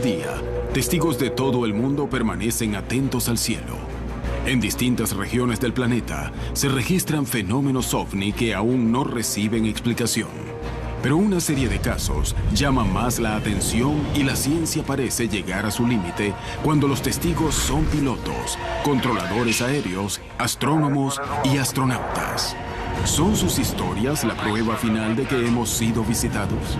día, testigos de todo el mundo permanecen atentos al cielo. En distintas regiones del planeta se registran fenómenos ovni que aún no reciben explicación. Pero una serie de casos llama más la atención y la ciencia parece llegar a su límite cuando los testigos son pilotos, controladores aéreos, astrónomos y astronautas. ¿Son sus historias la prueba final de que hemos sido visitados?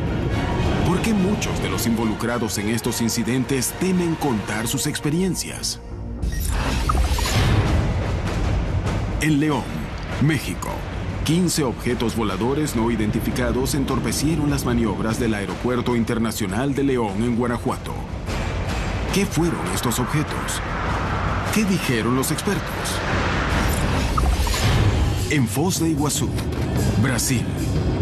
¿Por qué muchos de los involucrados en estos incidentes temen contar sus experiencias? En León, México, 15 objetos voladores no identificados entorpecieron las maniobras del Aeropuerto Internacional de León en Guanajuato. ¿Qué fueron estos objetos? ¿Qué dijeron los expertos? En Foz de Iguazú, Brasil,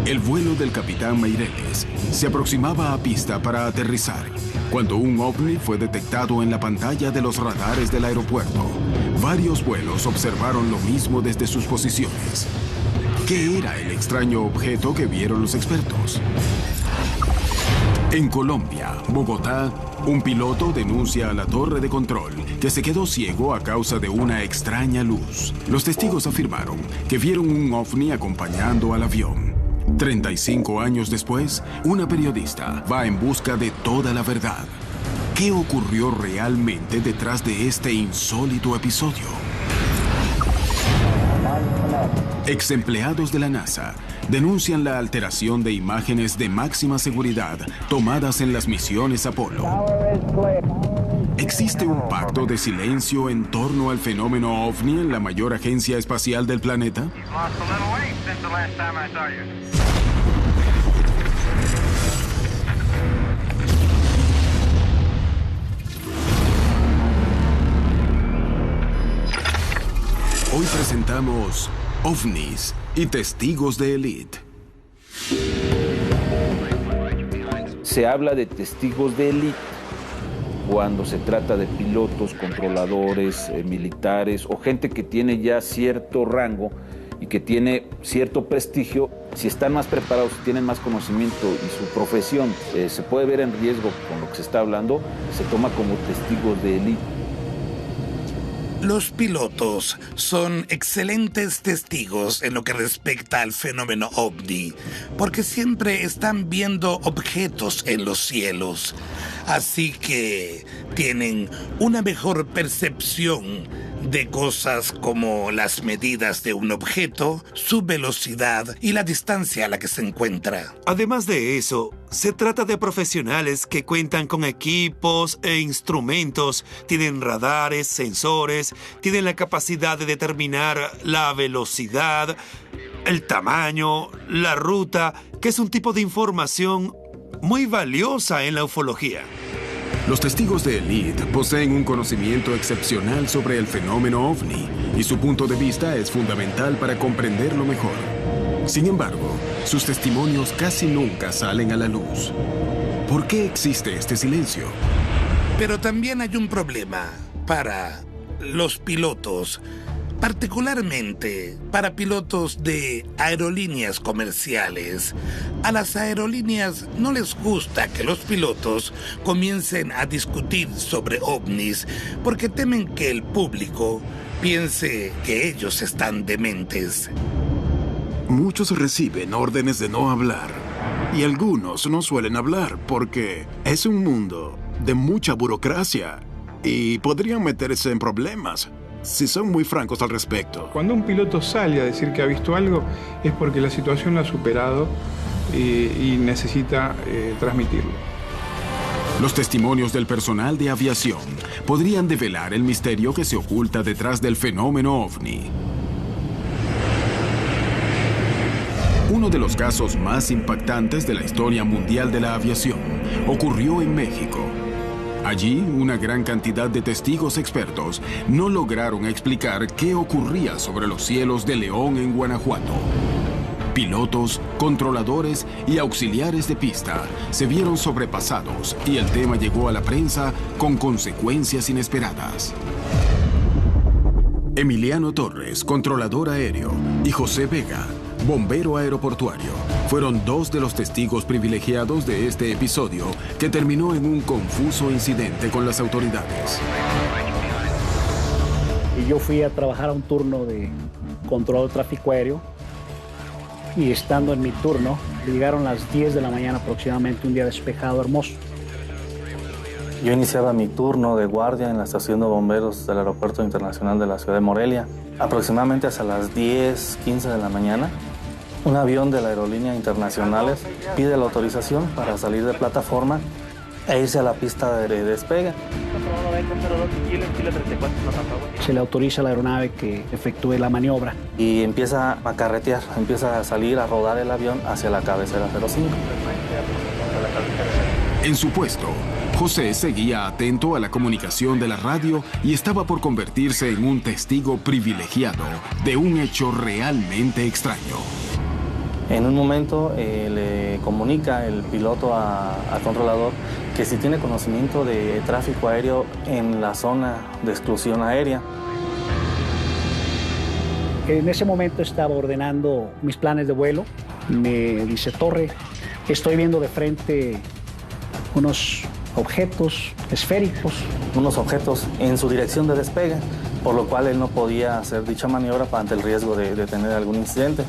el vuelo del capitán Meireles se aproximaba a pista para aterrizar cuando un ovni fue detectado en la pantalla de los radares del aeropuerto. Varios vuelos observaron lo mismo desde sus posiciones. ¿Qué era el extraño objeto que vieron los expertos? En Colombia, Bogotá, un piloto denuncia a la torre de control que se quedó ciego a causa de una extraña luz. Los testigos afirmaron que vieron un ovni acompañando al avión. 35 años después, una periodista va en busca de toda la verdad. ¿Qué ocurrió realmente detrás de este insólito episodio? Ex-empleados de la NASA denuncian la alteración de imágenes de máxima seguridad tomadas en las misiones Apolo. ¿Existe un pacto de silencio en torno al fenómeno ovni en la mayor agencia espacial del planeta? Hoy presentamos OVNIs y testigos de élite. Se habla de testigos de élite cuando se trata de pilotos, controladores, militares o gente que tiene ya cierto rango y que tiene cierto prestigio. Si están más preparados, si tienen más conocimiento y su profesión se puede ver en riesgo con lo que se está hablando, se toma como testigos de élite. Los pilotos son excelentes testigos en lo que respecta al fenómeno ovni, porque siempre están viendo objetos en los cielos, así que tienen una mejor percepción de cosas como las medidas de un objeto, su velocidad y la distancia a la que se encuentra. Además de eso, se trata de profesionales que cuentan con equipos e instrumentos, tienen radares, sensores, tienen la capacidad de determinar la velocidad, el tamaño, la ruta, que es un tipo de información muy valiosa en la ufología. Los testigos de élite poseen un conocimiento excepcional sobre el fenómeno ovni y su punto de vista es fundamental para comprenderlo mejor. Sin embargo, sus testimonios casi nunca salen a la luz. ¿Por qué existe este silencio? Pero también hay un problema para los pilotos, particularmente para pilotos de aerolíneas comerciales. A las aerolíneas no les gusta que los pilotos comiencen a discutir sobre ovnis porque temen que el público piense que ellos están dementes. Muchos reciben órdenes de no hablar y algunos no suelen hablar porque es un mundo de mucha burocracia y podrían meterse en problemas si son muy francos al respecto. Cuando un piloto sale a decir que ha visto algo es porque la situación lo ha superado y necesita transmitirlo. Los testimonios del personal de aviación podrían develar el misterio que se oculta detrás del fenómeno ovni. Uno de los casos más impactantes de la historia mundial de la aviación ocurrió en México. Allí, una gran cantidad de testigos expertos no lograron explicar qué ocurría sobre los cielos de León en Guanajuato. Pilotos, controladores y auxiliares de pista se vieron sobrepasados y el tema llegó a la prensa con consecuencias inesperadas. Emiliano Torres, controlador aéreo, y José Vega, bombero aeroportuario, fueron dos de los testigos privilegiados de este episodio que terminó en un confuso incidente con las autoridades. Y yo fui a trabajar a un turno de control de tráfico aéreo y estando en mi turno, llegaron las 10 de la mañana aproximadamente, un día despejado, hermoso. Yo iniciaba mi turno de guardia en la estación de bomberos del Aeropuerto Internacional de la Ciudad de Morelia. Aproximadamente hasta las 10:15 de la mañana, un avión de la aerolínea Internacionales pide la autorización para salir de plataforma e irse a la pista de despegue. Se le autoriza a la aeronave que efectúe la maniobra. Y empieza a carretear, empieza a salir, a rodar el avión hacia la cabecera 05. En su puesto, José seguía atento a la comunicación de la radio y estaba por convertirse en un testigo privilegiado de un hecho realmente extraño. En un momento le comunica el piloto al controlador que si tiene conocimiento de tráfico aéreo en la zona de exclusión aérea. En ese momento estaba ordenando mis planes de vuelo. Me dice: Torre, estoy viendo de frente unos objetos esféricos. Unos objetos en su dirección de despegue, por lo cual él no podía hacer dicha maniobra ante el riesgo de tener algún incidente,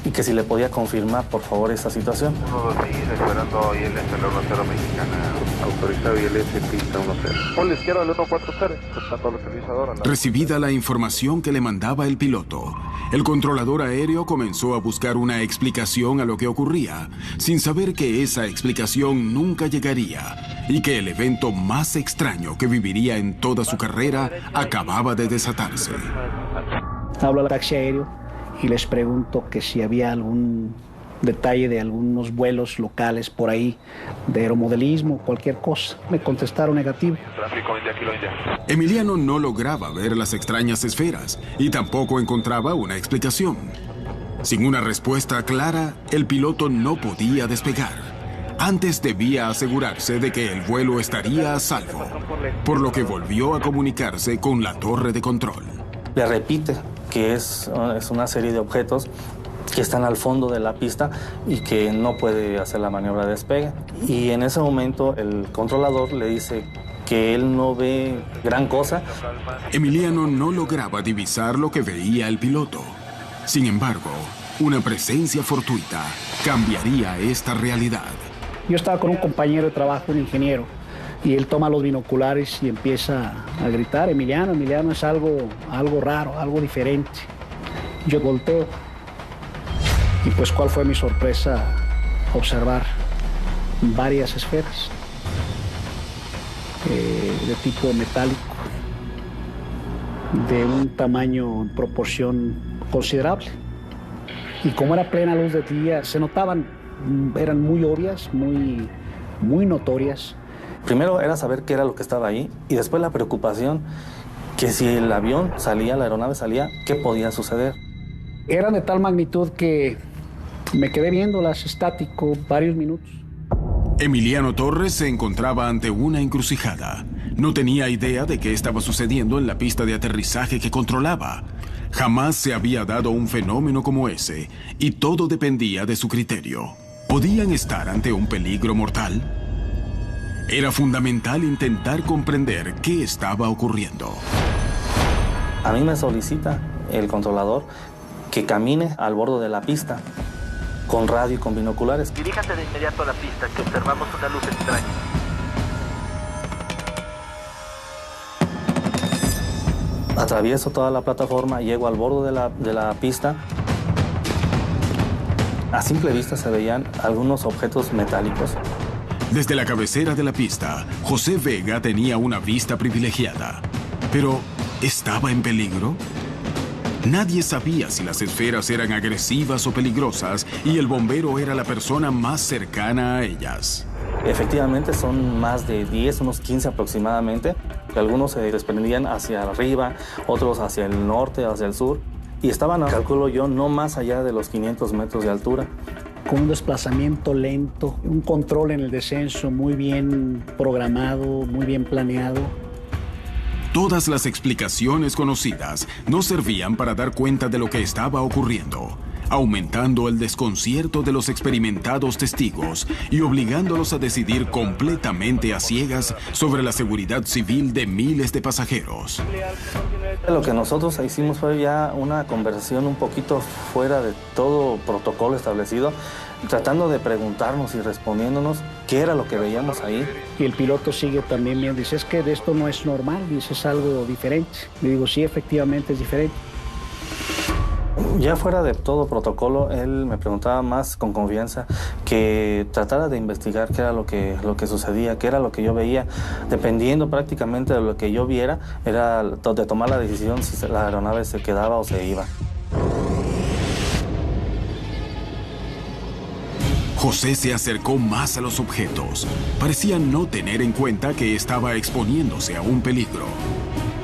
y que si le podía confirmar, por favor, esta situación. 126, esperando ILS 10 mexicana, autorizado ILS pista 10. Por la izquierda el 140, tanto localizador. Recibida la información que le mandaba el piloto, el controlador aéreo comenzó a buscar una explicación a lo que ocurría, sin saber que esa explicación nunca llegaría y que el evento más extraño que viviría en toda su carrera acababa de desatarse. Hablo al taxi aéreo y les pregunto que si había algún detalle de algunos vuelos locales por ahí, de aeromodelismo, cualquier cosa. Me contestaron negativo. Tráfico India, Kilo India. Emiliano no lograba ver las extrañas esferas y tampoco encontraba una explicación. Sin una respuesta clara, el piloto no podía despegar. Antes debía asegurarse de que el vuelo estaría a salvo, por lo que volvió a comunicarse con la torre de control. Le repite que es una serie de objetos que están al fondo de la pista y que no puede hacer la maniobra de despegue. Y en ese momento el controlador le dice que él no ve gran cosa. Emiliano no lograba divisar lo que veía el piloto. Sin embargo, una presencia fortuita cambiaría esta realidad. Yo estaba con un compañero de trabajo, un ingeniero, y él toma los binoculares y empieza a gritar: Emiliano, Emiliano, es algo raro, algo diferente. Yo volteo y pues ¿cuál fue mi sorpresa? Observar varias esferas de tipo metálico, de un tamaño en proporción considerable. Y como era plena luz de día, se notaban, eran muy obvias, muy notorias. Primero era saber qué era lo que estaba ahí y después la preocupación que si el avión salía, la aeronave salía, ¿qué podía suceder? Eran de tal magnitud que me quedé viéndolas estático varios minutos. Emiliano Torres se encontraba ante una encrucijada. No tenía idea de qué estaba sucediendo en la pista de aterrizaje que controlaba. Jamás se había dado un fenómeno como ese y todo dependía de su criterio. ¿Podían estar ante un peligro mortal? Era fundamental intentar comprender qué estaba ocurriendo. A mí me solicita el controlador que camine al borde de la pista con radio y con binoculares. Diríjase de inmediato a la pista, que observamos una luz extraña. Atravieso toda la plataforma, llego al borde de la pista. A simple vista se veían algunos objetos metálicos. Desde la cabecera de la pista, José Vega tenía una vista privilegiada. Pero, ¿estaba en peligro? Nadie sabía si las esferas eran agresivas o peligrosas y el bombero era la persona más cercana a ellas. Efectivamente son más de 10, unos 15 aproximadamente. Algunos se desprendían hacia arriba, otros hacia el norte, hacia el sur. Y estaban, calculo yo, no más allá de los 500 metros de altura. Con un desplazamiento lento, un control en el descenso muy bien programado, muy bien planeado. Todas las explicaciones conocidas no servían para dar cuenta de lo que estaba ocurriendo. aumentando el desconcierto de los experimentados testigos y obligándolos a decidir completamente a ciegas sobre la seguridad civil de miles de pasajeros. Lo que nosotros hicimos fue ya una conversación un poquito fuera de todo protocolo establecido, tratando de preguntarnos y respondiéndonos qué era lo que veíamos ahí. Y el piloto sigue también viendo, dice, es que esto no es normal, dice, es algo diferente. Le digo, sí, efectivamente es diferente. Ya fuera de todo protocolo, él me preguntaba más con confianza que tratara de investigar qué era lo que sucedía, qué era lo que yo veía. Dependiendo prácticamente de lo que yo viera, era de tomar la decisión si la aeronave se quedaba o se iba. José se acercó más a los objetos. Parecía no tener en cuenta que estaba exponiéndose a un peligro.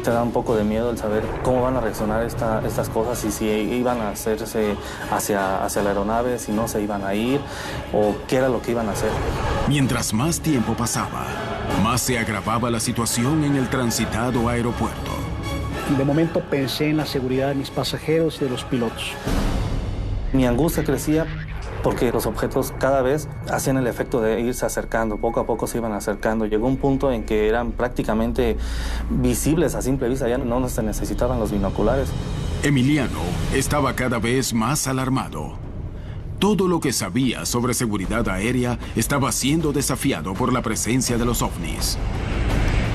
Te da un poco de miedo el saber cómo van a reaccionar estas cosas y si iban a hacerse hacia la aeronave, si no se iban a ir o qué era lo que iban a hacer. Mientras más tiempo pasaba, más se agravaba la situación en el transitado aeropuerto. De momento pensé en la seguridad de mis pasajeros y de los pilotos. Mi angustia crecía porque los objetos cada vez hacían el efecto de irse acercando, poco a poco se iban acercando. Llegó un punto en que eran prácticamente visibles a simple vista, ya no se necesitaban los binoculares. Emiliano estaba cada vez más alarmado. Todo lo que sabía sobre seguridad aérea estaba siendo desafiado por la presencia de los ovnis.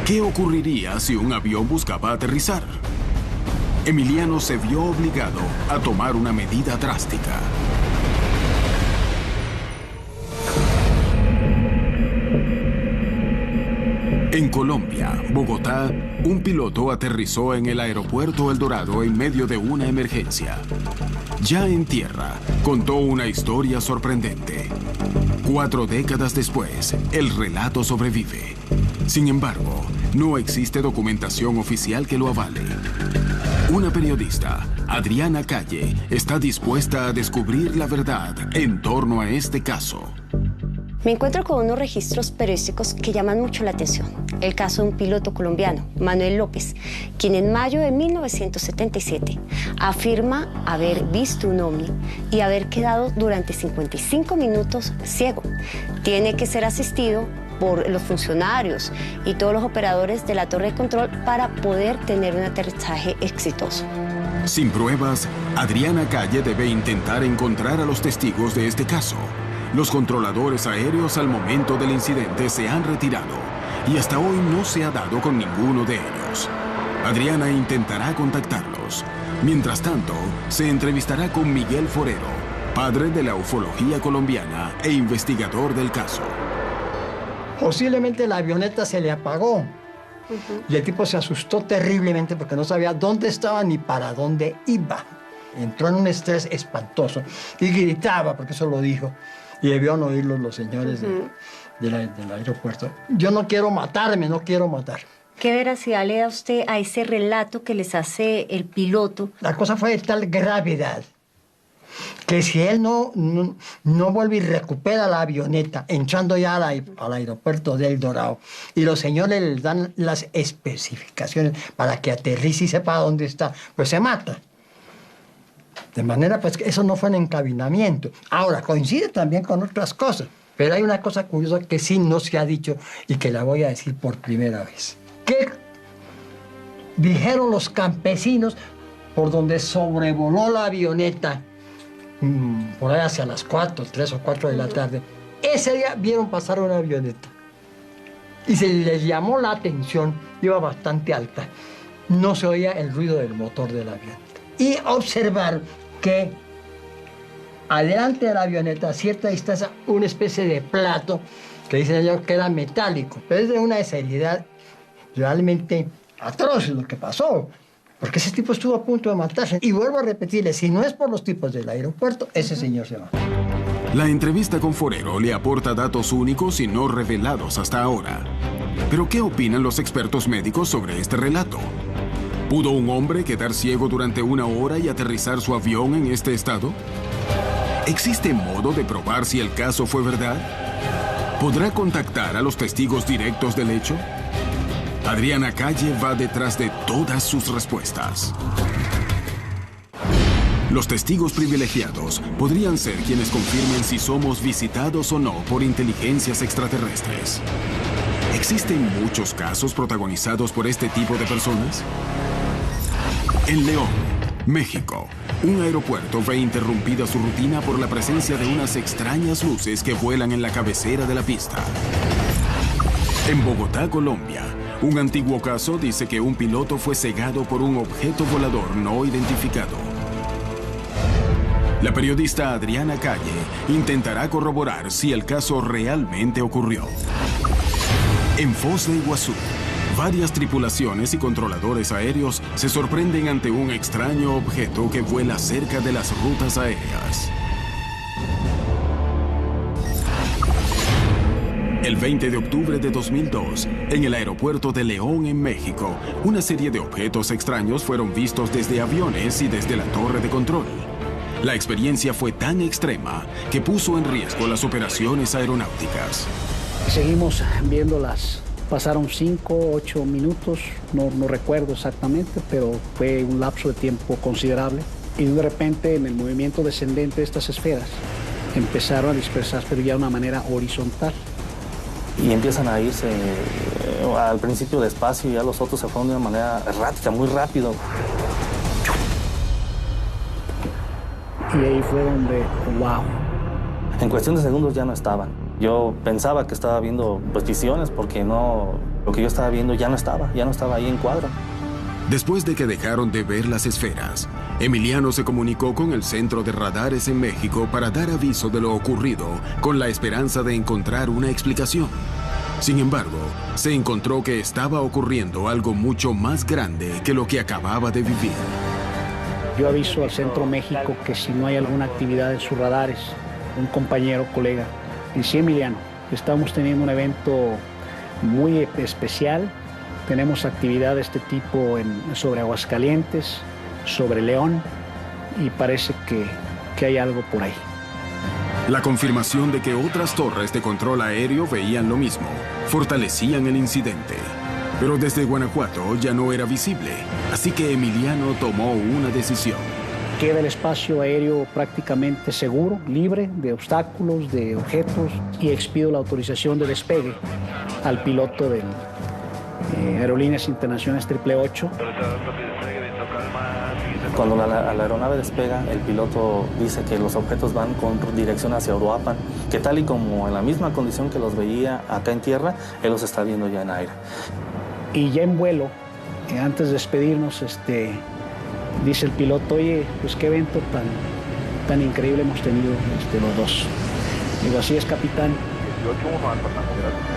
¿Qué ocurriría si un avión buscaba aterrizar? Emiliano se vio obligado a tomar una medida drástica. En Colombia, Bogotá, un piloto aterrizó en el aeropuerto El Dorado en medio de una emergencia. Ya en tierra, contó una historia sorprendente. 4 décadas después, el relato sobrevive. Sin embargo, no existe documentación oficial que lo avale. Una periodista, Adriana Calle, está dispuesta a descubrir la verdad en torno a este caso. Me encuentro con unos registros periodísticos que llaman mucho la atención. El caso de un piloto colombiano, Manuel López, quien en mayo de 1977 afirma haber visto un ovni y haber quedado durante 55 minutos ciego. Tiene que ser asistido por los funcionarios y todos los operadores de la torre de control para poder tener un aterrizaje exitoso. Sin pruebas, Adriana Calle debe intentar encontrar a los testigos de este caso. Los controladores aéreos al momento del incidente se han retirado y hasta hoy no se ha dado con ninguno de ellos. Adriana intentará contactarlos. Mientras tanto, se entrevistará con Miguel Forero, padre de la ufología colombiana e investigador del caso. Posiblemente la avioneta se le apagó y el tipo se asustó terriblemente porque no sabía dónde estaba ni para dónde iba. Entró en un estrés espantoso y gritaba, porque eso lo dijo. Y debieron oírlo los señores del aeropuerto. Yo no quiero matarme, no quiero matar. ¿Qué veracidad le da usted a ese relato que les hace el piloto? La cosa fue de tal gravedad que si él no vuelve y recupera la avioneta, entrando ya al aeropuerto de El Dorado, y los señores les dan las especificaciones para que aterrice y sepa dónde está, pues se mata. De manera pues que eso no fue un encabinamiento. Ahora, coincide también con otras cosas. Pero hay una cosa curiosa que sí no se ha dicho y que la voy a decir por primera vez. ¿Qué dijeron los campesinos por donde sobrevoló la avioneta? Por ahí hacia las 3 o 4 de la tarde. Ese día vieron pasar una avioneta. Y se les llamó la atención, iba bastante alta. No se oía el ruido del motor de la avioneta. Y observar que adelante de la avioneta, a cierta distancia, una especie de plato que dicen ellos que era metálico. Pero es de una seriedad realmente atroz lo que pasó. Porque ese tipo estuvo a punto de matarse. Y vuelvo a repetirle, si no es por los tipos del aeropuerto, ese señor se va. La entrevista con Forero le aporta datos únicos y no revelados hasta ahora. Pero ¿qué opinan los expertos médicos sobre este relato? ¿Pudo un hombre quedar ciego durante 1 hora y aterrizar su avión en este estado? ¿Existe modo de probar si el caso fue verdad? ¿Podrá contactar a los testigos directos del hecho? Adriana Calle va detrás de todas sus respuestas. Los testigos privilegiados podrían ser quienes confirmen si somos visitados o no por inteligencias extraterrestres. ¿Existen muchos casos protagonizados por este tipo de personas? En León, México, un aeropuerto ve interrumpida su rutina por la presencia de unas extrañas luces que vuelan en la cabecera de la pista. En Bogotá, Colombia, un antiguo caso dice que un piloto fue cegado por un objeto volador no identificado. La periodista Adriana Calle intentará corroborar si el caso realmente ocurrió. En Foz de Iguazú, varias tripulaciones y controladores aéreos se sorprenden ante un extraño objeto que vuela cerca de las rutas aéreas. El 20 de octubre de 2002, en el aeropuerto de León, en México, una serie de objetos extraños fueron vistos desde aviones y desde la torre de control. La experiencia fue tan extrema que puso en riesgo las operaciones aeronáuticas. Seguimos viéndolas. Pasaron 5, 8 minutos, no recuerdo exactamente, pero fue un lapso de tiempo considerable. Y de repente, en el movimiento descendente de estas esferas, empezaron a dispersarse, pero ya de una manera horizontal. Y empiezan a irse al principio despacio y ya los otros se fueron de una manera errática, muy rápido. Y ahí fue donde, wow. En cuestión de segundos ya no estaban. Yo pensaba que estaba viendo visiones porque lo que yo estaba viendo ya no estaba ahí en cuadro. Después de que dejaron de ver las esferas, Emiliano se comunicó con el Centro de Radares en México para dar aviso de lo ocurrido con la esperanza de encontrar una explicación. Sin embargo, se encontró que estaba ocurriendo algo mucho más grande que lo que acababa de vivir. Yo aviso al Centro México que si no hay alguna actividad en sus radares, un compañero, colega, dice: Emiliano, estamos teniendo un evento muy especial. Tenemos actividad de este tipo sobre Aguascalientes, sobre León, y parece que hay algo por ahí. La confirmación de que otras torres de control aéreo veían lo mismo fortalecían el incidente. Pero desde Guanajuato ya no era visible, así que Emiliano tomó una decisión. Queda el espacio aéreo prácticamente seguro, libre de obstáculos, de objetos, y expido la autorización de despegue al piloto de Aerolíneas Internacionales 888. Cuando la aeronave despega, el piloto dice que los objetos van con dirección hacia Uruapan, que tal y como en la misma condición que los veía acá en tierra, él los está viendo ya en aire. Y ya en vuelo, antes de despedirnos, dice el piloto: oye, pues qué evento tan increíble hemos tenido los dos. Digo: así es, capitán.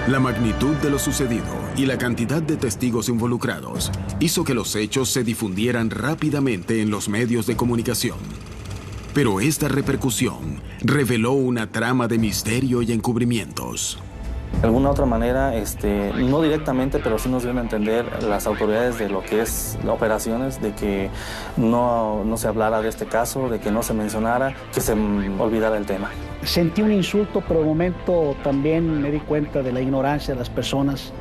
La magnitud de lo sucedido y la cantidad de testigos involucrados hizo que los hechos se difundieran rápidamente en los medios de comunicación. Pero esta repercusión reveló una trama de misterio y encubrimientos. De alguna otra manera, no directamente, pero sí nos dieron a entender las autoridades de lo que es operaciones, de que no se hablara de este caso, de que no se mencionara, que se olvidara el tema. Sentí un insulto, pero de momento también me di cuenta de la ignorancia de las personas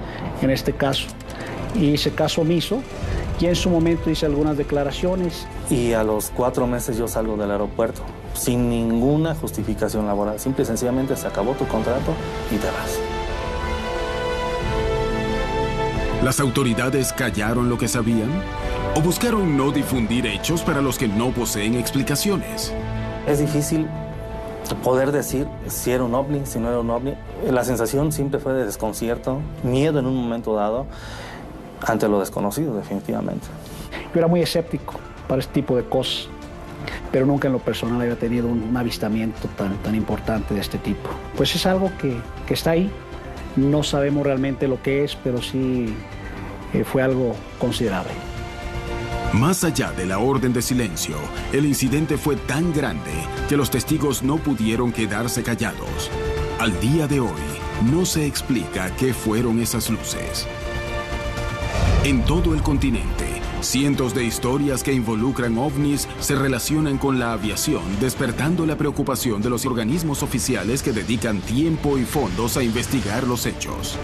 en este caso. Y hice caso omiso, y en su momento hice algunas declaraciones. Y a los 4 meses yo salgo del aeropuerto, sin ninguna justificación laboral. Simple y sencillamente se acabó tu contrato y te vas. ¿Las autoridades callaron lo que sabían? ¿O buscaron no difundir hechos para los que no poseen explicaciones? Es difícil poder decir si era un ovni, si no era un ovni. La sensación siempre fue de desconcierto, miedo en un momento dado ante lo desconocido, definitivamente. Yo era muy escéptico para este tipo de cosas, pero nunca en lo personal había tenido un avistamiento tan importante de este tipo. Pues es algo que está ahí. No sabemos realmente lo que es, pero sí fue algo considerable. Más allá de la orden de silencio, el incidente fue tan grande que los testigos no pudieron quedarse callados. Al día de hoy, no se explica qué fueron esas luces. En todo el continente, cientos de historias que involucran ovnis se relacionan con la aviación, despertando la preocupación de los organismos oficiales que dedican tiempo y fondos a investigar los hechos.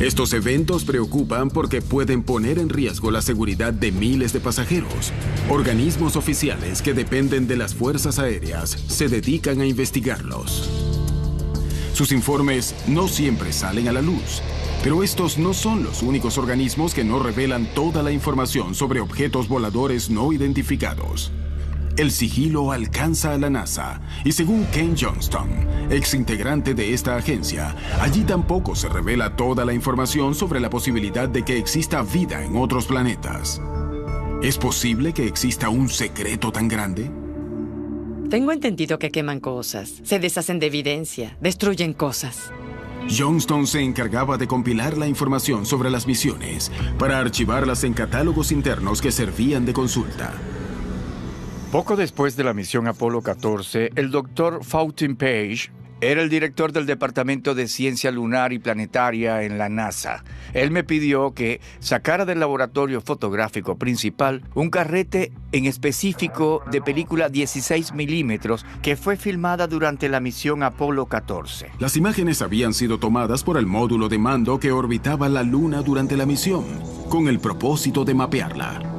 Estos eventos preocupan porque pueden poner en riesgo la seguridad de miles de pasajeros. Organismos oficiales que dependen de las fuerzas aéreas se dedican a investigarlos. Sus informes no siempre salen a la luz, pero estos no son los únicos organismos que no revelan toda la información sobre objetos voladores no identificados. El sigilo alcanza a la NASA y según Ken Johnston, ex integrante de esta agencia, allí tampoco se revela toda la información sobre la posibilidad de que exista vida en otros planetas. ¿Es posible que exista un secreto tan grande? Tengo entendido que queman cosas, se deshacen de evidencia, destruyen cosas. Johnston se encargaba de compilar la información sobre las misiones para archivarlas en catálogos internos que servían de consulta. Poco después de la misión Apolo 14, el Dr. Fountain Page era el director del Departamento de Ciencia Lunar y Planetaria en la NASA. Él me pidió que sacara del laboratorio fotográfico principal un carrete en específico de película 16 milímetros que fue filmada durante la misión Apolo 14. Las imágenes habían sido tomadas por el módulo de mando que orbitaba la Luna durante la misión, con el propósito de mapearla.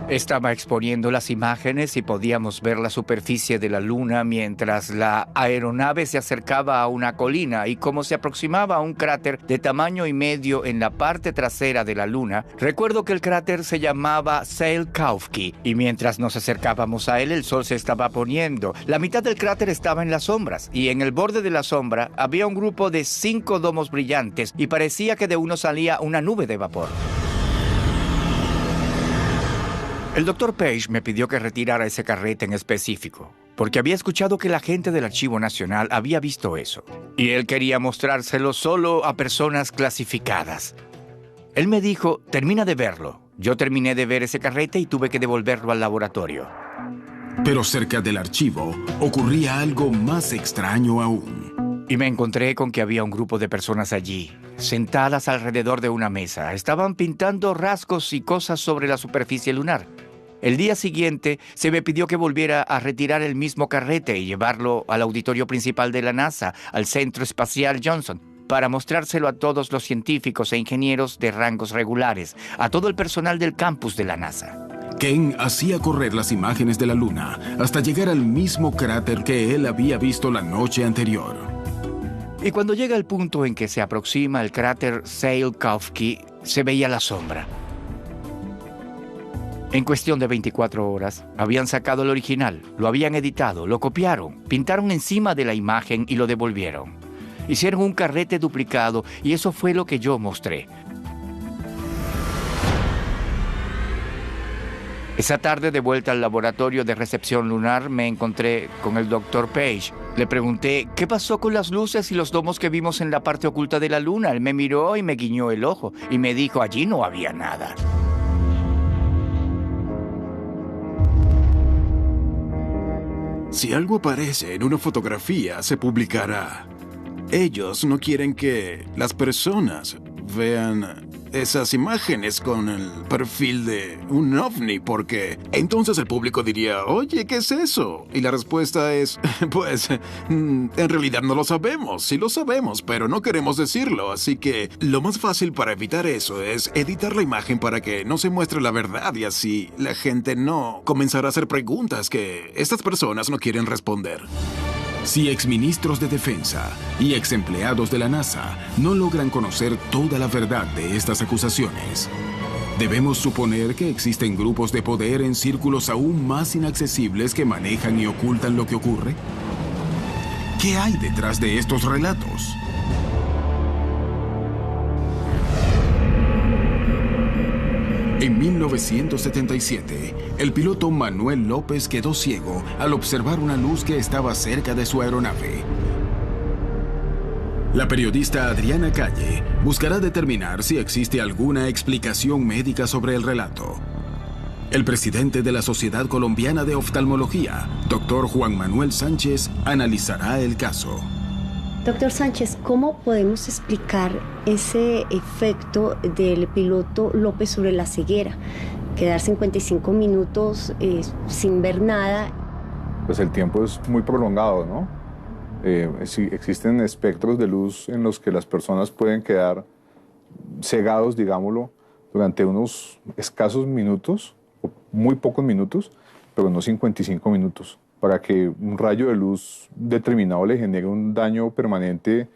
Estaba exponiendo las imágenes y podíamos ver la superficie de la Luna mientras la aeronave se acercaba a una colina y como se aproximaba a un cráter de tamaño y medio en la parte trasera de la Luna. Recuerdo que el cráter se llamaba Tsiolkovsky y mientras nos acercábamos a él el sol se estaba poniendo. La mitad del cráter estaba en las sombras y en el borde de la sombra había un grupo de 5 domos brillantes y parecía que de uno salía una nube de vapor. El Dr. Page me pidió que retirara ese carrete en específico, porque había escuchado que la gente del Archivo Nacional había visto eso, y él quería mostrárselo solo a personas clasificadas. Él me dijo, termina de verlo. Yo terminé de ver ese carrete y tuve que devolverlo al laboratorio. Pero cerca del archivo ocurría algo más extraño aún. Y me encontré con que había un grupo de personas allí, sentadas alrededor de una mesa. Estaban pintando rasgos y cosas sobre la superficie lunar. El día siguiente se me pidió que volviera a retirar el mismo carrete y llevarlo al auditorio principal de la NASA, al Centro Espacial Johnson, para mostrárselo a todos los científicos e ingenieros de rangos regulares, a todo el personal del campus de la NASA. Ken hacía correr las imágenes de la Luna hasta llegar al mismo cráter que él había visto la noche anterior. Y cuando llega el punto en que se aproxima el cráter Tsiolkovsky, se veía la sombra. En cuestión de 24 horas, habían sacado el original, lo habían editado, lo copiaron, pintaron encima de la imagen y lo devolvieron. Hicieron un carrete duplicado y eso fue lo que yo mostré. Esa tarde, de vuelta al laboratorio de recepción lunar, me encontré con el Dr. Page. Le pregunté, ¿qué pasó con las luces y los domos que vimos en la parte oculta de la Luna? Él me miró y me guiñó el ojo y me dijo, allí no había nada. Si algo aparece en una fotografía, se publicará. Ellos no quieren que las personas vean esas imágenes con el perfil de un ovni, porque entonces el público diría, oye, ¿qué es eso? Y la respuesta es, pues, en realidad no lo sabemos. Sí lo sabemos, pero no queremos decirlo. Así que lo más fácil para evitar eso es editar la imagen para que no se muestre la verdad y así la gente no comenzará a hacer preguntas que estas personas no quieren responder. Si exministros de defensa y exempleados de la NASA no logran conocer toda la verdad de estas acusaciones, ¿debemos suponer que existen grupos de poder en círculos aún más inaccesibles que manejan y ocultan lo que ocurre? ¿Qué hay detrás de estos relatos? En 1977, el piloto Manuel López quedó ciego al observar una luz que estaba cerca de su aeronave. La periodista Adriana Calle buscará determinar si existe alguna explicación médica sobre el relato. El presidente de la Sociedad Colombiana de Oftalmología, Dr. Juan Manuel Sánchez, analizará el caso. Doctor Sánchez, ¿cómo podemos explicar ese efecto del piloto López sobre la ceguera? Quedar 55 minutos sin ver nada. Pues el tiempo es muy prolongado, ¿no? Existen espectros de luz en los que las personas pueden quedar cegados, digámoslo, durante unos escasos minutos, o muy pocos minutos, pero no 55 minutos. Para que un rayo de luz determinado le genere un daño permanente,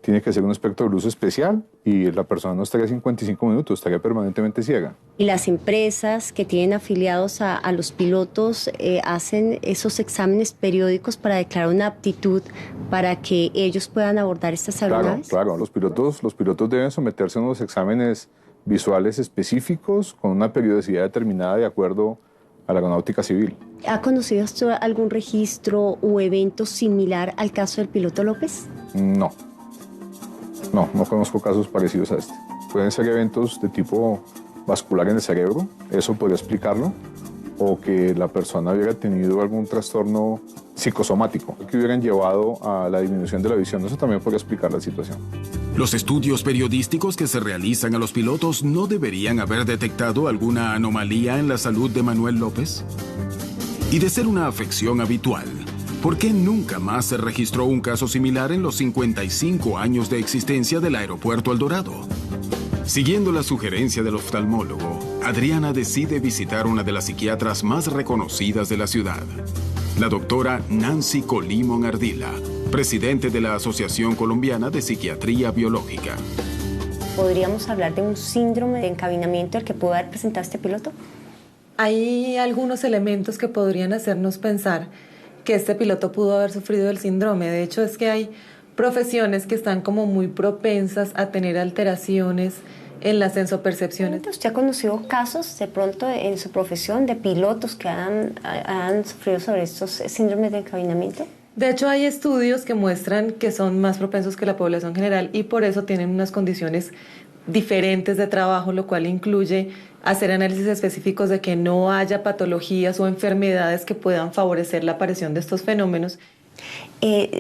tiene que ser un espectro de luz especial y la persona no estaría 55 minutos, estaría permanentemente ciega. Y las empresas que tienen afiliados a los pilotos hacen esos exámenes periódicos para declarar una aptitud para que ellos puedan abordar estas aeronaves. Claro. Los pilotos deben someterse a unos exámenes visuales específicos con una periodicidad determinada de acuerdo a la aeronáutica civil. ¿Ha conocido usted algún registro o evento similar al caso del piloto López? No conozco casos parecidos a este. Pueden ser eventos de tipo vascular en el cerebro, eso podría explicarlo, o que la persona hubiera tenido algún trastorno psicosomático que hubieran llevado a la disminución de la visión. Eso también podría explicar la situación. Los estudios periodísticos que se realizan a los pilotos no deberían haber detectado alguna anomalía en la salud de Manuel López. Y de ser una afección habitual, ¿por qué nunca más se registró un caso similar en los 55 años de existencia del Aeropuerto El Dorado? Siguiendo la sugerencia del oftalmólogo, Adriana decide visitar una de las psiquiatras más reconocidas de la ciudad, la doctora Nancy Colimón Ardila, presidente de la Asociación Colombiana de Psiquiatría Biológica. ¿Podríamos hablar de un síndrome de encabinamiento el que pudo haber presentado este piloto? Hay algunos elementos que podrían hacernos pensar que este piloto pudo haber sufrido el síndrome. De hecho, es que hay profesiones que están como muy propensas a tener alteraciones en la sensopercepción. ¿Usted ha conocido casos de pronto en su profesión de pilotos que han sufrido sobre estos síndromes de encabinamiento? De hecho, hay estudios que muestran que son más propensos que la población general y por eso tienen unas condiciones diferentes de trabajo, lo cual incluye hacer análisis específicos de que no haya patologías o enfermedades que puedan favorecer la aparición de estos fenómenos.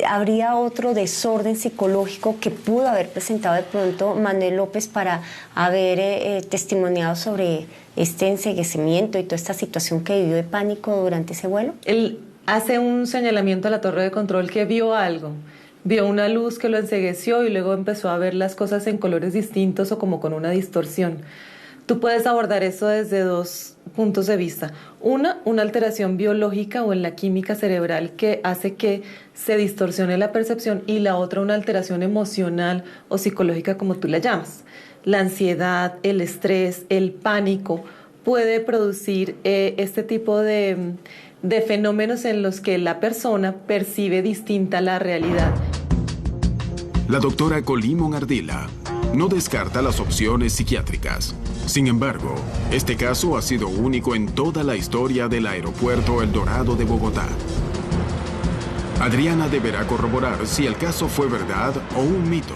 ¿Habría otro desorden psicológico que pudo haber presentado de pronto Manuel López para haber testimoniado sobre este enceguecimiento y toda esta situación que vivió de pánico durante ese vuelo? Él hace un señalamiento a la torre de control que vio algo. Vio una luz que lo encegueció y luego empezó a ver las cosas en colores distintos o como con una distorsión. Tú puedes abordar eso desde dos puntos de vista. Una alteración biológica o en la química cerebral que hace que se distorsione la percepción y la otra una alteración emocional o psicológica como tú la llamas. La ansiedad, el estrés, el pánico puede producir este tipo de fenómenos en los que la persona percibe distinta la realidad. La doctora Colimón Ardila no descarta las opciones psiquiátricas. Sin embargo, este caso ha sido único en toda la historia del Aeropuerto El Dorado de Bogotá. Adriana deberá corroborar si el caso fue verdad o un mito.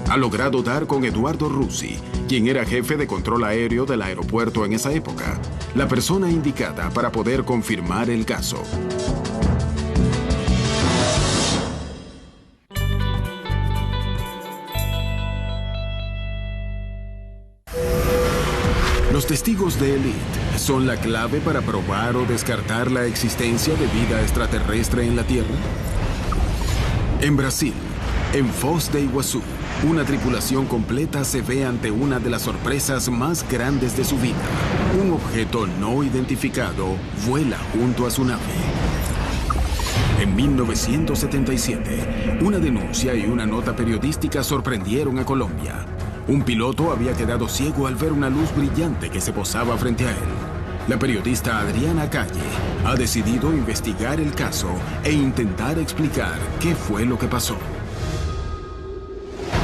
Ha logrado dar con Eduardo Russi, quien era jefe de control aéreo del aeropuerto en esa época, la persona indicada para poder confirmar el caso. Los testigos de élite son la clave para probar o descartar la existencia de vida extraterrestre en la Tierra. En Brasil, en Foz de Iguazú, una tripulación completa se ve ante una de las sorpresas más grandes de su vida. Un objeto no identificado vuela junto a su nave. En 1977, una denuncia y una nota periodística sorprendieron a Colombia. Un piloto había quedado ciego al ver una luz brillante que se posaba frente a él. La periodista Adriana Calle ha decidido investigar el caso e intentar explicar qué fue lo que pasó.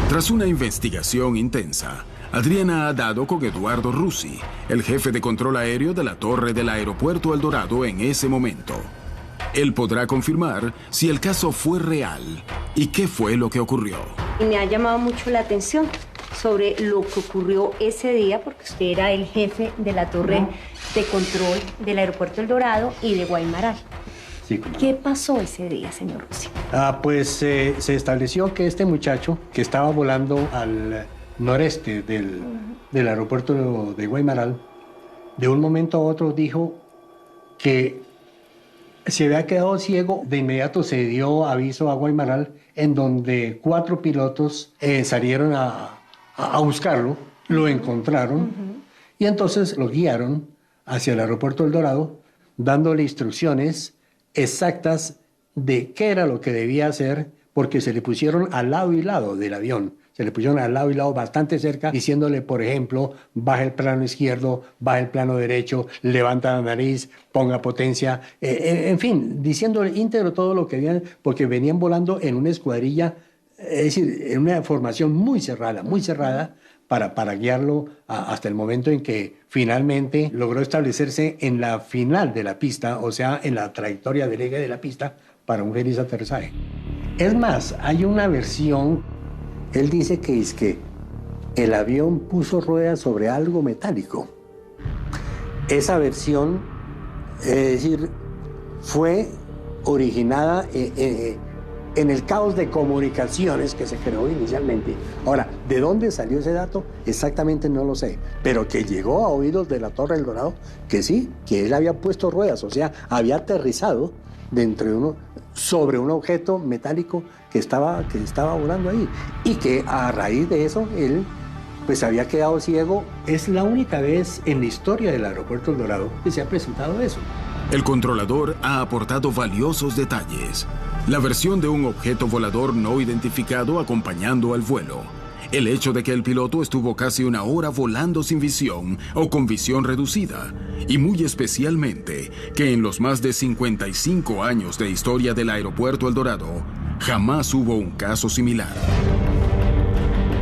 Tras una investigación intensa, Adriana ha dado con Eduardo Russi, el jefe de control aéreo de la torre del Aeropuerto El Dorado en ese momento. Él podrá confirmar si el caso fue real y qué fue lo que ocurrió. Y me ha llamado mucho la atención sobre lo que ocurrió ese día, porque usted era el jefe de la torre de control del Aeropuerto El Dorado y de Guaymaral. Sí, ¿Qué pasó ese día, señor Russi? Pues se estableció que este muchacho, que estaba volando al noreste del aeropuerto de Guaymaral, de un momento a otro dijo que se había quedado ciego. De inmediato se dio aviso a Guaymaral en donde 4 pilotos salieron a buscarlo, lo encontraron y entonces lo guiaron hacia el aeropuerto El Dorado, dándole instrucciones exactas de qué era lo que debía hacer, porque se le pusieron al lado y lado del avión. Se le pusieron al lado y lado bastante cerca, diciéndole, por ejemplo, baja el plano izquierdo, baja el plano derecho, levanta la nariz, ponga potencia, en fin, diciéndole íntegro todo lo que habían, porque venían volando en una escuadrilla, es decir, en una formación muy cerrada, para guiarlo hasta el momento en que finalmente logró establecerse en la final de la pista, o sea, en la trayectoria del eje de la pista, para un feliz aterrizaje. Es más, hay una versión, él dice que es que el avión puso ruedas sobre algo metálico. Esa versión, es decir, fue originada en el caos de comunicaciones que se creó inicialmente. Ahora, ¿de dónde salió ese dato? Exactamente no lo sé, pero que llegó a oídos de la Torre del Dorado, que sí, que él había puesto ruedas, o sea, había aterrizado sobre un objeto metálico que estaba volando ahí, y que a raíz de eso él pues había quedado ciego. Es la única vez en la historia del aeropuerto El Dorado que se ha presentado eso. El controlador ha aportado valiosos detalles. La versión de un objeto volador no identificado acompañando al vuelo. El hecho de que el piloto estuvo casi una hora volando sin visión o con visión reducida. Y muy especialmente que en los más de 55 años de historia del aeropuerto El Dorado, jamás hubo un caso similar.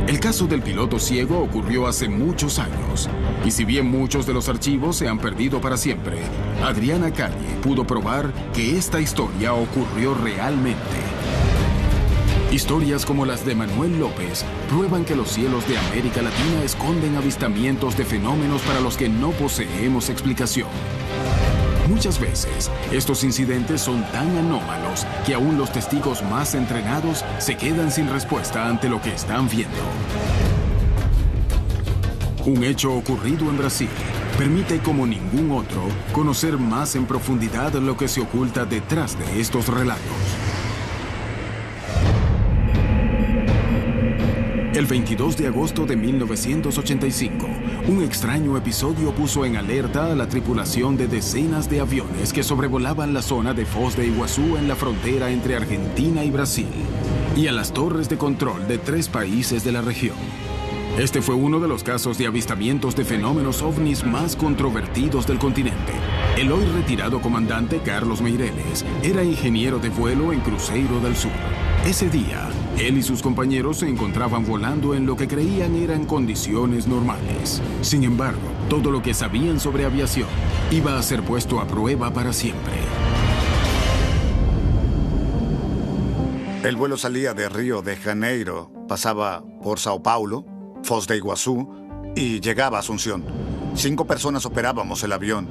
El caso del piloto ciego ocurrió hace muchos años, y si bien muchos de los archivos se han perdido para siempre, Adriana Calle pudo probar que esta historia ocurrió realmente. Historias como las de Manuel López prueban que los cielos de América Latina esconden avistamientos de fenómenos para los que no poseemos explicación. Muchas veces, estos incidentes son tan anómalos que aún los testigos más entrenados se quedan sin respuesta ante lo que están viendo. Un hecho ocurrido en Brasil permite, como ningún otro, conocer más en profundidad lo que se oculta detrás de estos relatos. El 22 de agosto de 1985, un extraño episodio puso en alerta a la tripulación de decenas de aviones que sobrevolaban la zona de Foz de Iguazú en la frontera entre Argentina y Brasil, y a las torres de control de 3 países de la región. Este fue uno de los casos de avistamientos de fenómenos ovnis más controvertidos del continente. El hoy retirado comandante Carlos Meireles era ingeniero de vuelo en Cruzeiro del Sur. Ese día, él y sus compañeros se encontraban volando en lo que creían eran condiciones normales. Sin embargo, todo lo que sabían sobre aviación iba a ser puesto a prueba para siempre. El vuelo salía de Río de Janeiro, pasaba por Sao Paulo, Foz de Iguazú y llegaba a Asunción. 5 personas operábamos el avión.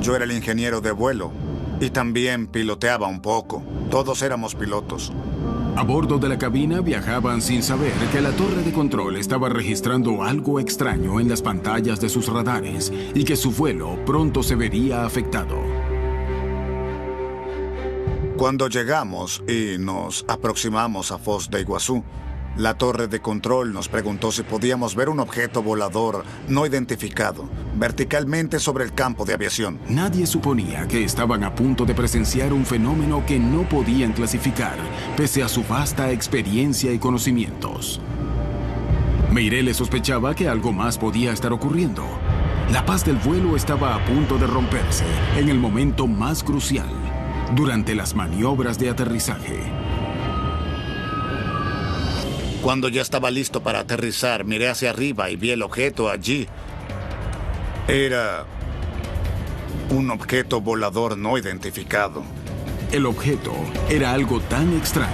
Yo era el ingeniero de vuelo y también piloteaba un poco. Todos éramos pilotos. A bordo de la cabina viajaban sin saber que la torre de control estaba registrando algo extraño en las pantallas de sus radares y que su vuelo pronto se vería afectado. Cuando llegamos y nos aproximamos a Foz de Iguazú, la torre de control nos preguntó si podíamos ver un objeto volador no identificado verticalmente sobre el campo de aviación. Nadie suponía que estaban a punto de presenciar un fenómeno que no podían clasificar, pese a su vasta experiencia y conocimientos. Meireles sospechaba que algo más podía estar ocurriendo. La paz del vuelo estaba a punto de romperse en el momento más crucial, durante las maniobras de aterrizaje. Cuando ya estaba listo para aterrizar, miré hacia arriba y vi el objeto allí. Era un objeto volador no identificado. El objeto era algo tan extraño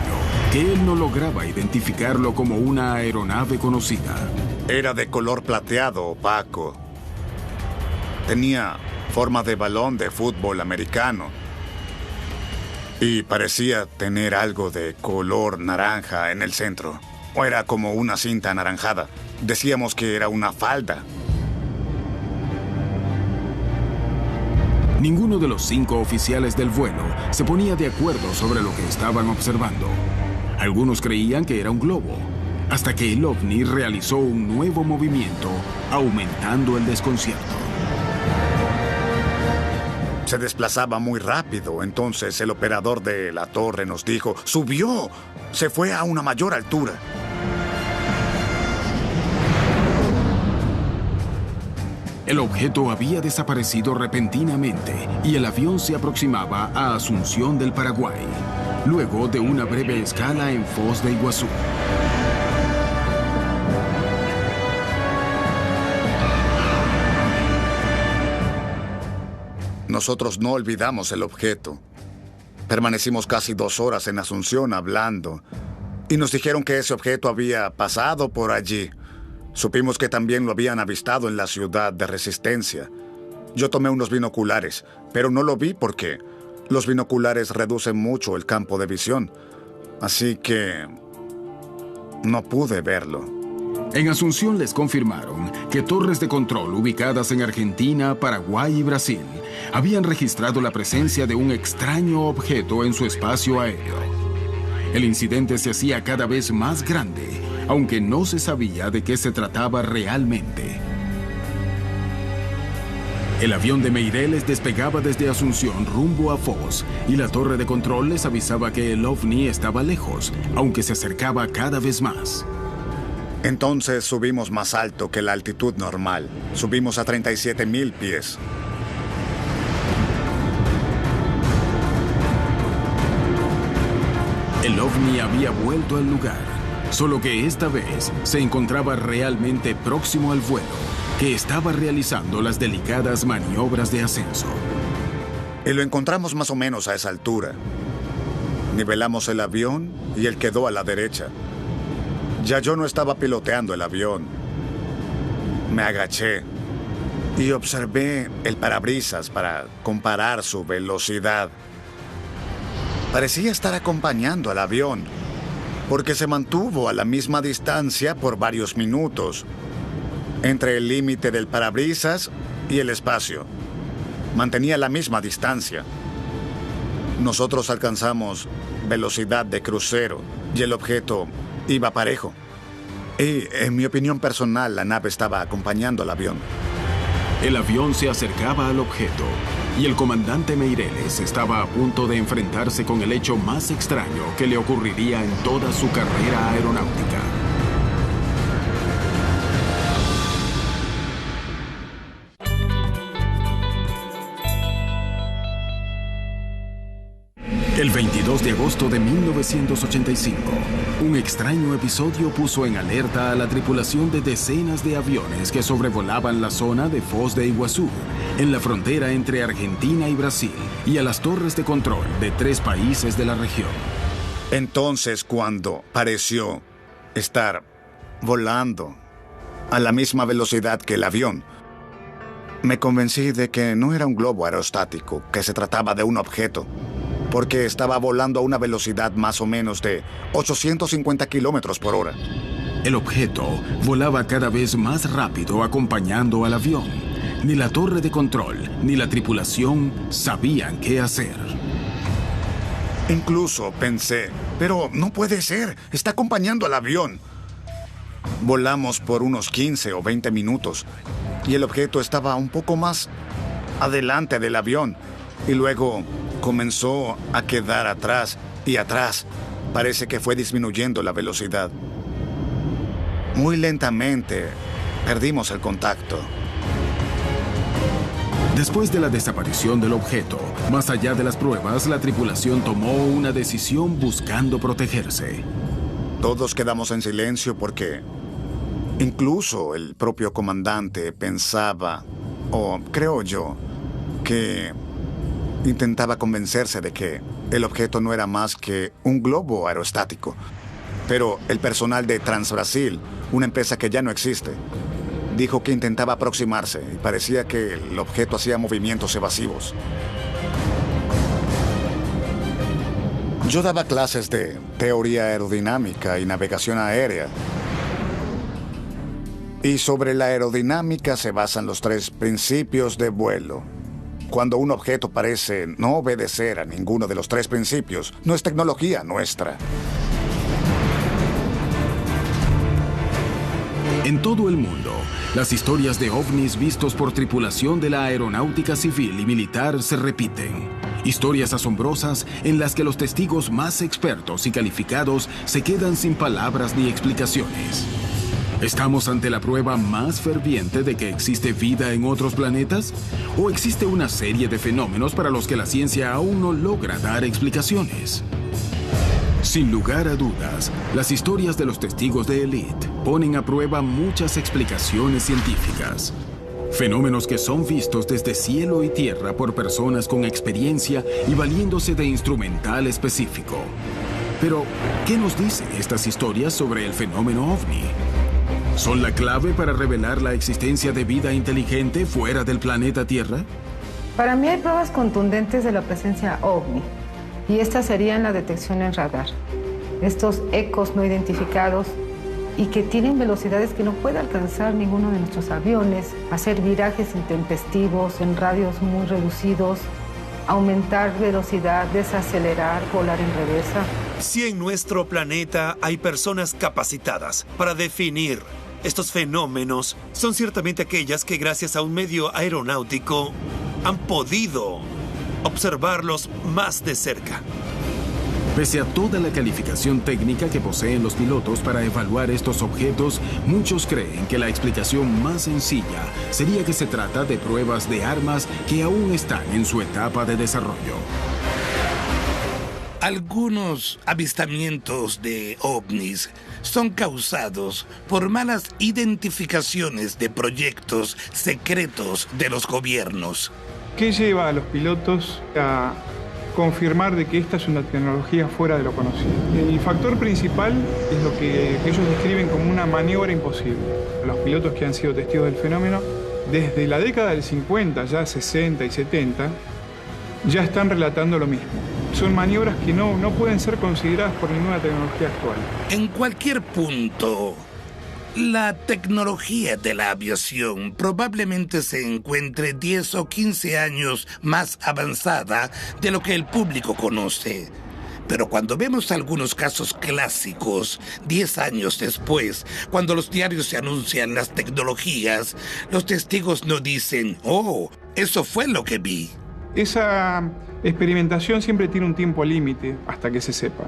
que él no lograba identificarlo como una aeronave conocida. Era de color plateado opaco. Tenía forma de balón de fútbol americano. Y parecía tener algo de color naranja en el centro. O era como una cinta anaranjada. Decíamos que era una falda. Ninguno de los 5 oficiales del vuelo se ponía de acuerdo sobre lo que estaban observando. Algunos creían que era un globo, hasta que el ovni realizó un nuevo movimiento, aumentando el desconcierto. Se desplazaba muy rápido, entonces el operador de la torre nos dijo, ¡subió! Se fue a una mayor altura. El objeto había desaparecido repentinamente y el avión se aproximaba a Asunción del Paraguay, luego de una breve escala en Foz de Iguazú. Nosotros no olvidamos el objeto. Permanecimos casi 2 horas en Asunción hablando y nos dijeron que ese objeto había pasado por allí. Supimos que también lo habían avistado en la ciudad de Resistencia. Yo tomé unos binoculares, pero no lo vi porque los binoculares reducen mucho el campo de visión. Así que no pude verlo. En Asunción les confirmaron que torres de control ubicadas en Argentina, Paraguay y Brasil habían registrado la presencia de un extraño objeto en su espacio aéreo. El incidente se hacía cada vez más grande, aunque no se sabía de qué se trataba realmente. El avión de Meireles despegaba desde Asunción rumbo a Foz y la torre de control les avisaba que el ovni estaba lejos, aunque se acercaba cada vez más. Entonces subimos más alto que la altitud normal. Subimos a 37,000 pies. El ovni había vuelto al lugar, solo que esta vez se encontraba realmente próximo al vuelo, que estaba realizando las delicadas maniobras de ascenso. Y lo encontramos más o menos a esa altura. Nivelamos el avión y él quedó a la derecha. Ya yo no estaba piloteando el avión. Me agaché y observé el parabrisas para comparar su velocidad. Parecía estar acompañando al avión, porque se mantuvo a la misma distancia por varios minutos, entre el límite del parabrisas y el espacio. Mantenía la misma distancia. Nosotros alcanzamos velocidad de crucero y el objeto iba parejo. Y, en mi opinión personal, la nave estaba acompañando al avión. El avión se acercaba al objeto y el comandante Meireles estaba a punto de enfrentarse con el hecho más extraño que le ocurriría en toda su carrera aeronáutica. El 22 de agosto de 1985, un extraño episodio puso en alerta a la tripulación de decenas de aviones que sobrevolaban la zona de Foz de Iguazú, en la frontera entre Argentina y Brasil, y a las torres de control de 3 países de la región. Entonces, cuando pareció estar volando a la misma velocidad que el avión, me convencí de que no era un globo aerostático, que se trataba de un objeto, porque estaba volando a una velocidad más o menos de 850 kilómetros por hora. El objeto volaba cada vez más rápido acompañando al avión. Ni la torre de control ni la tripulación sabían qué hacer. Incluso pensé, pero no puede ser, está acompañando al avión. Volamos por unos 15 o 20 minutos y el objeto estaba un poco más adelante del avión y luego comenzó a quedar atrás y atrás. Parece que fue disminuyendo la velocidad. Muy lentamente perdimos el contacto. Después de la desaparición del objeto, más allá de las pruebas, la tripulación tomó una decisión buscando protegerse. Todos quedamos en silencio porque incluso el propio comandante pensaba, o creo yo, que intentaba convencerse de que el objeto no era más que un globo aerostático. Pero el personal de Transbrasil, una empresa que ya no existe, dijo que intentaba aproximarse y parecía que el objeto hacía movimientos evasivos. Yo daba clases de teoría aerodinámica y navegación aérea. Y sobre la aerodinámica se basan los 3 principios de vuelo. Cuando un objeto parece no obedecer a ninguno de los 3 principios, no es tecnología nuestra. En todo el mundo, las historias de ovnis vistos por tripulación de la aeronáutica civil y militar se repiten. Historias asombrosas en las que los testigos más expertos y calificados se quedan sin palabras ni explicaciones. ¿Estamos ante la prueba más ferviente de que existe vida en otros planetas? ¿O existe una serie de fenómenos para los que la ciencia aún no logra dar explicaciones? Sin lugar a dudas, las historias de los testigos de élite ponen a prueba muchas explicaciones científicas. Fenómenos que son vistos desde cielo y tierra por personas con experiencia y valiéndose de instrumental específico. Pero, ¿qué nos dicen estas historias sobre el fenómeno ovni? ¿Son la clave para revelar la existencia de vida inteligente fuera del planeta Tierra? Para mí hay pruebas contundentes de la presencia ovni, y estas serían la detección en radar. Estos ecos no identificados y que tienen velocidades que no puede alcanzar ninguno de nuestros aviones, hacer virajes intempestivos en radios muy reducidos, aumentar velocidad, desacelerar, volar en reversa. Si en nuestro planeta hay personas capacitadas para definir estos fenómenos, son ciertamente aquellas que gracias a un medio aeronáutico han podido observarlos más de cerca. Pese a toda la calificación técnica que poseen los pilotos para evaluar estos objetos, muchos creen que la explicación más sencilla sería que se trata de pruebas de armas que aún están en su etapa de desarrollo. Algunos avistamientos de ovnis son causados por malas identificaciones de proyectos secretos de los gobiernos. ¿Qué lleva a los pilotos a confirmar de que esta es una tecnología fuera de lo conocido? El factor principal es lo que ellos describen como una maniobra imposible. Los pilotos que han sido testigos del fenómeno, desde la década del 50, ya 60 y 70, ya están relatando lo mismo. Son maniobras que no pueden ser consideradas por ninguna tecnología actual. En cualquier punto, la tecnología de la aviación probablemente se encuentre 10 o 15 años más avanzada de lo que el público conoce. Pero cuando vemos algunos casos clásicos, 10 años después, cuando los diarios se anuncian las tecnologías, los testigos no dicen, «Oh, eso fue lo que vi». Esa experimentación siempre tiene un tiempo límite hasta que se sepa.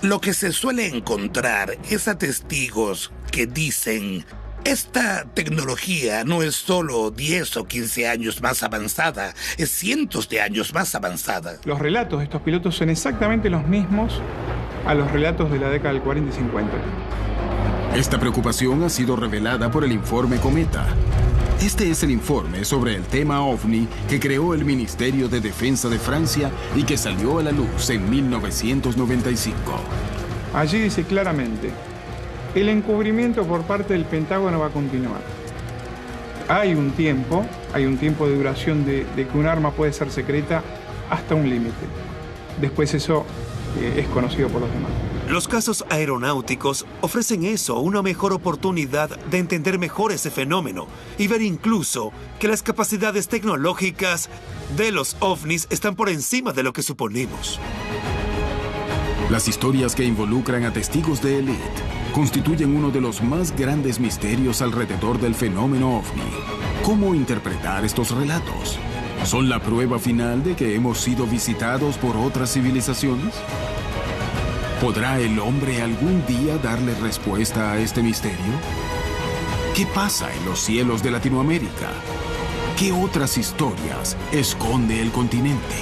Lo que se suele encontrar es a testigos que dicen, esta tecnología no es solo 10 o 15 años más avanzada, es cientos de años más avanzada. Los relatos de estos pilotos son exactamente los mismos a los relatos de la década del 40 y 50. Esta preocupación ha sido revelada por el informe Cometa. Este es el informe sobre el tema OVNI que creó el Ministerio de Defensa de Francia y que salió a la luz en 1995. Allí dice claramente, el encubrimiento por parte del Pentágono va a continuar. Hay un tiempo de duración de que un arma puede ser secreta hasta un límite. Después eso es conocido por los demás. Los casos aeronáuticos ofrecen eso, una mejor oportunidad de entender mejor ese fenómeno y ver incluso que las capacidades tecnológicas de los ovnis están por encima de lo que suponemos. Las historias que involucran a testigos de élite constituyen uno de los más grandes misterios alrededor del fenómeno ovni. ¿Cómo interpretar estos relatos? ¿Son la prueba final de que hemos sido visitados por otras civilizaciones? ¿Podrá el hombre algún día darle respuesta a este misterio? ¿Qué pasa en los cielos de Latinoamérica? ¿Qué otras historias esconde el continente?